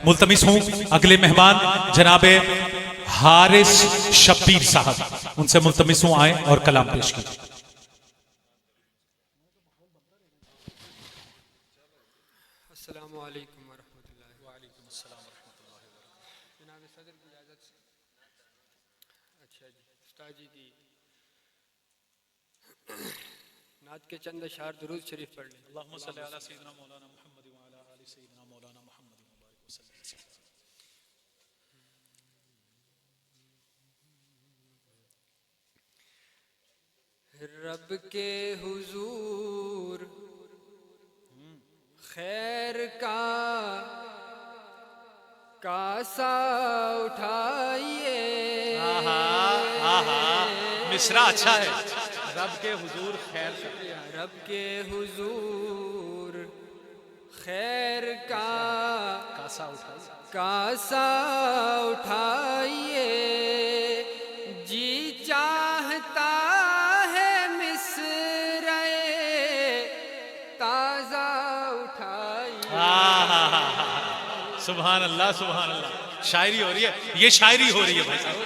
ملتمس ہوں اگلے مہمان جناب حارث شبیر صاحب، ان سے ملتمس ہوں آئیں اور کلام پیش کیجیے۔ السلام علیکم ورحمۃ اللہ۔ وعلیکم السلام ورحمۃ اللہ وبرکاتہ۔ جناب صدر کی اجازت سے اچھا جی، استاد جی کی نعت کے چند اشعار درود شریف پڑھ لیں۔ اللہم صلی علی سیدنا مولانا محمد وعلی آل سیدنا مولانا محمد مبارک وسلم۔ رب کے حضور خیر کا کاسا اٹھائیے۔ مصرع اچھا ہے، رب کے حضور خیر کا، رب کے حضور خیر کا کاسا اٹھائیے، جی چاہتا ہے مصرع تازہ اٹھائیے۔ سبحان اللہ سبحان اللہ، شاعری ہو رہی ہے، یہ شاعری ہو رہی ہے بھائی صاحب۔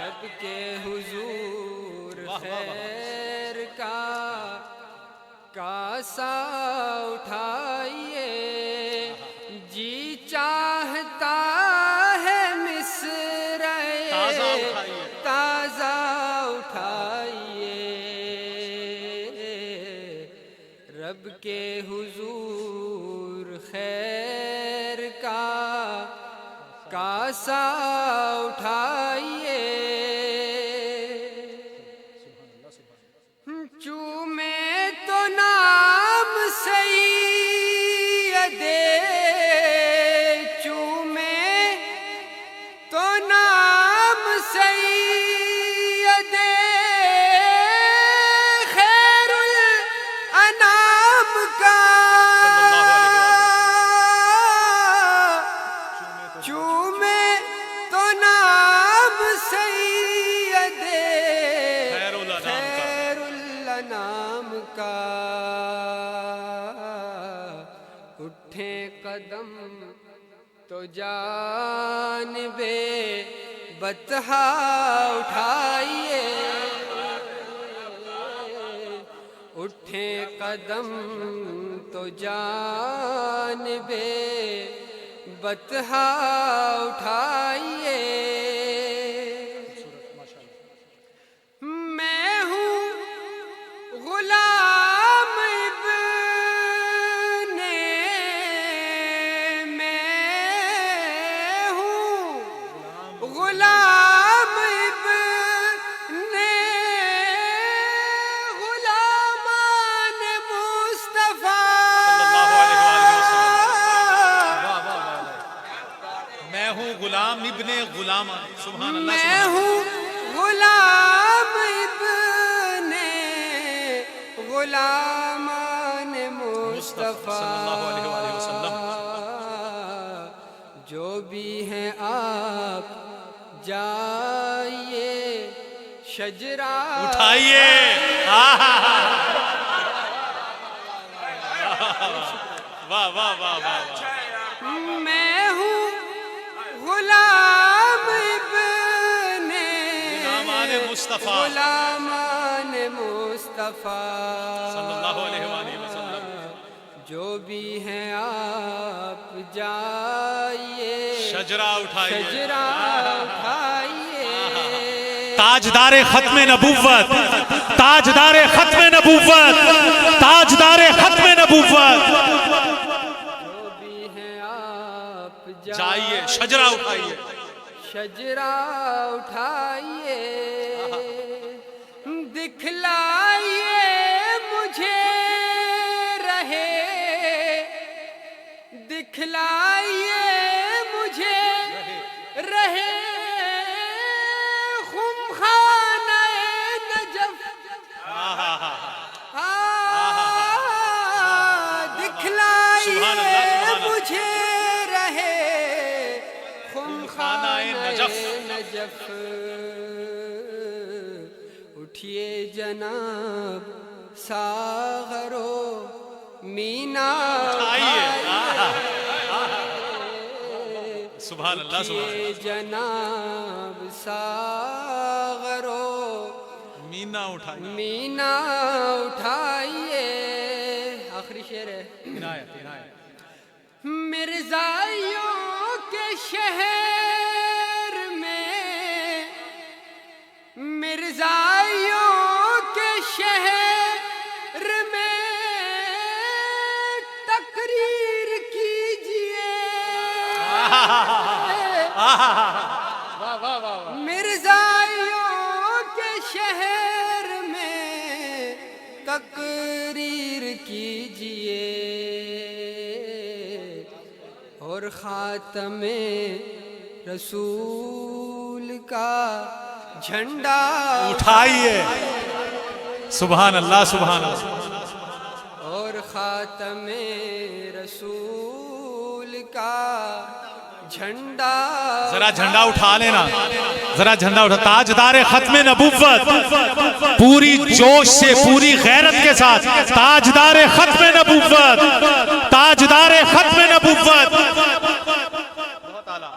رب کے حضور خیر کا کاسا اٹھائیے، جی چاہتا ہے مصرع تازہ اٹھائیے، رب کے حضور خیر کا کاسا اٹھائیے، چومے تو نام سید، چومے تو نام سید خیر الانام کا، چومے تو نام سید خیر الانام کا، اٹھے قدم تو جانب بطحا اٹھائیے، اٹھے قدم تو جانب بطحا اٹھائیے، میں ہوں غلام ابن، میں ہوں غلام ابن غلامان مصطفیٰ، میں ہوں غلام ابن غلام، سبحان اللہ میں ہوں غلام ابن غلامان مصطفیٰ، جو بھی ہیں آپ جائیے شجرہ اٹھائیے۔ واہ واہ واہ واہ، میں ہوں غلام ابن غلامان مصطفیٰ غلامان مصطفیٰ، صلی اللہ علیہ وآلہ وسلم، جو بھی ہیں آپ جائیے شجرہ اٹھائیے، شجرہ اٹھائیے، تاجدار ختم نبوت، تاجدار ختم نبوت، تاجدار ختم نبوت، جو بھی ہیں آپ جائیے شجرہ اٹھائیے، شجرہ اٹھائیے، دکھلائیے مجھے رہے، دکھلائیے مجھے رہے خمخانہ نجف، دکھلائیے مجھے رہے خمخانہ نجف، اٹھیے جناب ساغر و مینا اٹھائیے، سبحان اللہ سبحان یہ اللہ. جناب ساغرو مینا اٹھائیے. مینا اٹھائیے. آخری شعر ہے. عنایت عنایت. مرزائیوں کے شہر میں مرزائیوں کے شہر میں تقریر کیجئے. مرزائیوں کے شہر میں تقریر کیجئے اور خاتم رسول کا جھنڈا اٹھائیے. سبحان اللہ سبحان اللہ. اور خاتم رسول کا جھنڈا. ذرا جھنڈا اٹھا لینا, ذرا جھنڈا اٹھا. تاجدار ختم نبوت پوری جوش سے پوری غیرت کے ساتھ. تاجدار ختم نبوت, تاجدار ختم نبوت. بہت اعلیٰ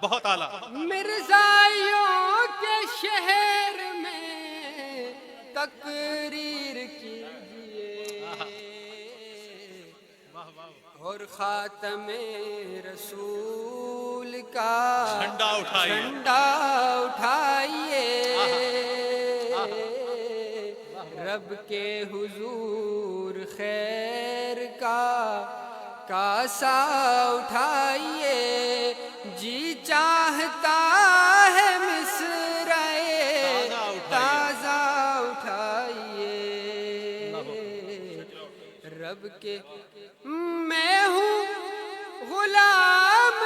بہت اعلیٰ. مرزائیوں کے شہر میں تقریر کیجئے اور خاتم رسول کا جھنڈا اٹھائیے. جھنڈا اٹھائیے. رب کے حضور خیر کا کاسا اٹھائیے. جی چاہتا ہے مصر تازہ اٹھائیے. رب کے میں ہوں غلام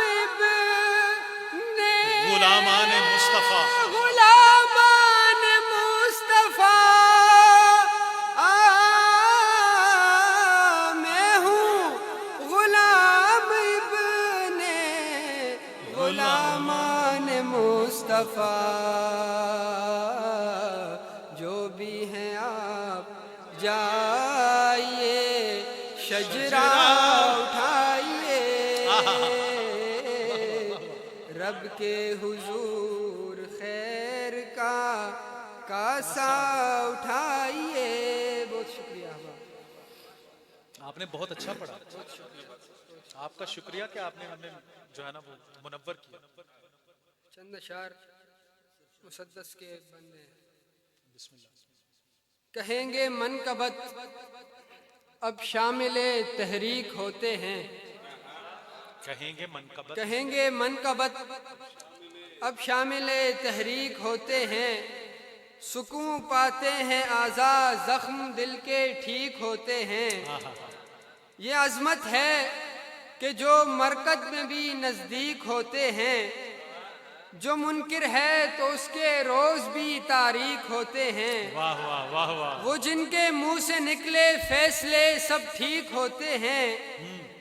غلامان مصطفیٰ, غلامان مصطفیٰ. میں ہوں غلام ابن غلامان مصطفیٰ. جو بھی ہیں آپ جائیے شجرہ اٹھائیے. رب کے حضور خیر کا کاسا اٹھائیے. بہت شکریہ. آپ نے بہت اچھا پڑھا. آپ کا شکریہ کہ آپ نے ہمیں جو ہے نا وہ منور کیا. چند اشعار مسدس کے بندے ہیں. بسم اللہ. کہیں گے منقبت اب شامل تحریک ہوتے ہیں. کہیں گے منقبت, کہیں گے منقبت اب شامل تحریک ہوتے ہیں. سکون پاتے ہیں اعضاء زخم دل کے ٹھیک ہوتے ہیں. یہ عظمت ہے کہ جو مرکز میں بھی نزدیک ہوتے ہیں. جو منکر ہے تو اس کے روز بھی تاریک ہوتے ہیں. واہ واہ واہ واہ. وہ جن کے منہ سے نکلے فیصلے سب ٹھیک ہوتے ہیں.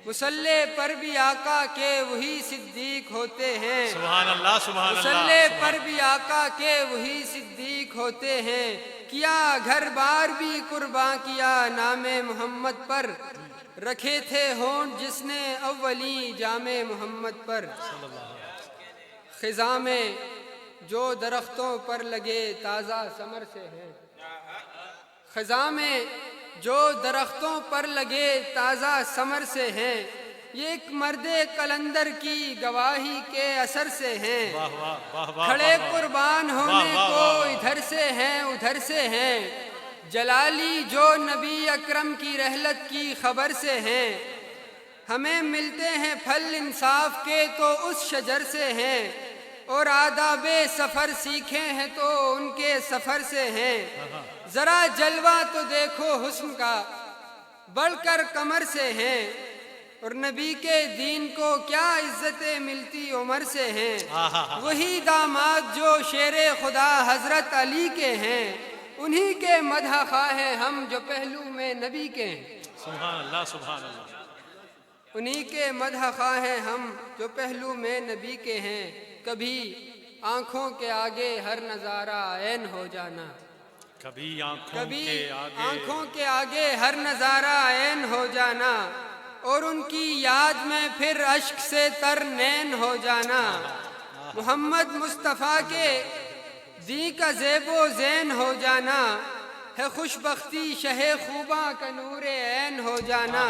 مسلح پر بھی آقا کے وہی صدیق ہوتے ہیں. سبحان اللہ سبحان اللہ. مسلح پر بھی آقا کے وہی صدیق ہوتے ہیں. کیا گھر بار بھی قرباں کیا نام محمد پر. رکھے تھے ہونٹ جس نے اولی جام محمد پر. خزاں میں جو درختوں پر لگے تازہ ثمر سے ہیں. خزاں میں جو درختوں پر لگے تازہ ثمر سے ہیں. یہ ایک مرد قلندر کی گواہی کے اثر سے ہیں. کھڑے قربان ہونے کو ادھر سے ہیں ادھر سے ہیں. جلالی جو نبی اکرم کی رحلت کی خبر سے ہیں. ہمیں ملتے ہیں پھل انصاف کے تو اس شجر سے ہیں. اور آداب سفر سیکھے ہیں تو ان کے سفر سے ہیں. ذرا جلوہ تو دیکھو حسن کا بڑھ کر کمر سے ہیں. اور نبی کے دین کو کیا عزتیں ملتی عمر سے ہیں. وہی داماد جو شیر خدا حضرت علی کے ہیں. انہی کے مدح خواہ ہیں ہم جو پہلو میں نبی کے ہیں. سبحان اللہ سبحان اللہ. انہی کے مدح خواہ ہیں ہم جو پہلو میں نبی کے ہیں. کبھی آنکھوں کے آگے ہر نظارہ عین ہو جانا. کبھی آنکھوں کے آگے ہر نظارہ عین ہو جانا. اور ان کی یاد میں پھر اشک سے تر نین ہو جانا، محمد مصطفیٰ کے دی کا زیب و زین ہو جانا، ہے خوش بختی شہ خوباں کا نور عین ہو جانا،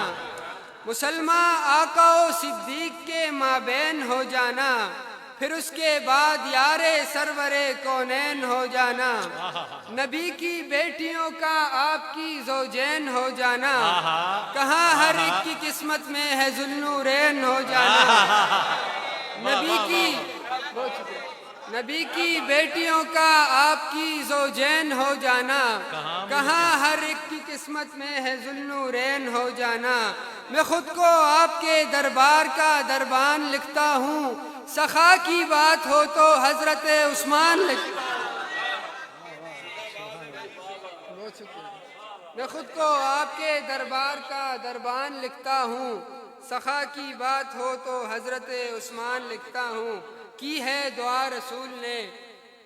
مسلمہ آقا و صدیق کے مابین ہو جانا، پھر اس کے بعد یار سرور کونین ہو جانا، نبی کی بیٹیوں کا آپ کی زوجین ہو جانا، کہاں ہر ایک کی قسمت میں ہے ذوالنورین ہو جانا، نبی کی بیٹیوں کا آپ کی زوجین ہو جانا، کہاں ہر ایک کی قسمت میں ہے ذوالنورین ہو جانا، میں خود کو آپ کے دربار کا دربان لکھتا ہوں، سخا کی بات ہو تو حضرت عثمان میں خود کو آپ کے دربار کا دربان لکھتا ہوں، سخا کی بات ہو تو حضرت عثمان لکھتا ہوں، کی ہے دعا رسول نے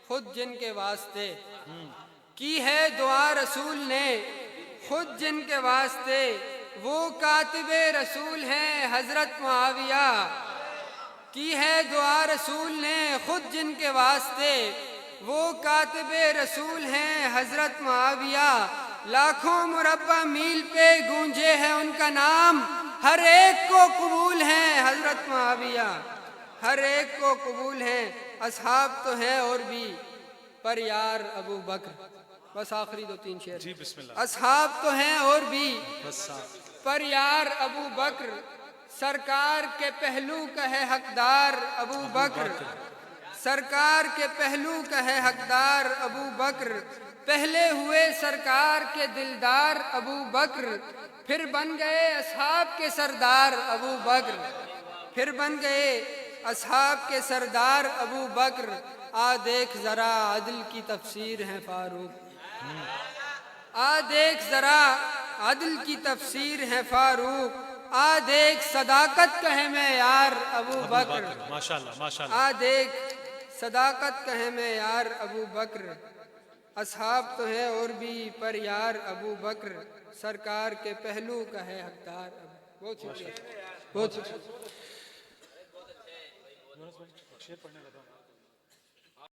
خود جن کے واسطے، کی ہے دعا رسول نے خود جن کے واسطے، وہ کاتب رسول ہیں حضرت معاویہ، کی ہے دعا رسول نے خود جن کے واسطے، وہ کاتب رسول ہیں حضرت معاویہ، لاکھوں مربع میل پہ گونجے ہے ان کا نام، ہر ایک کو قبول ہیں حضرت معاویہ، ہر ایک کو قبول ہیں، اصحاب تو ہیں اور بھی پر یار ابو بکر، بس آخری دو تین شعر، جی بسم اللہ، اصحاب تو ہیں اور بھی پر یار ابو بکر، سرکار کے پہلو کا ہے حقدار ابو بکر، سرکار کے پہلو کا ہے حقدار ابو بکر، پہلے ہوئے سرکار کے دلدار ابو بکر، پھر بن گئے اصحاب کے سردار ابو بکر، پھر بن گئے اصحاب کے سردار ابو بکر، آ دیکھ ذرا عدل کی تفسیر ہے فاروق، آ دیکھ ذرا عدل کی تفسیر ہے فاروق، آ دیکھ صداقت کا ہے معیار ابو بکر، ماشاءاللہ ماشاءاللہ، آ دیکھ صداقت کا ہے معیار ابو بکر، اصحاب تو ہے اور بھی پر یار ابو بکر، سرکار کے پہلو کا ہے حقدار بہت شکریہ، بہت شکریہ۔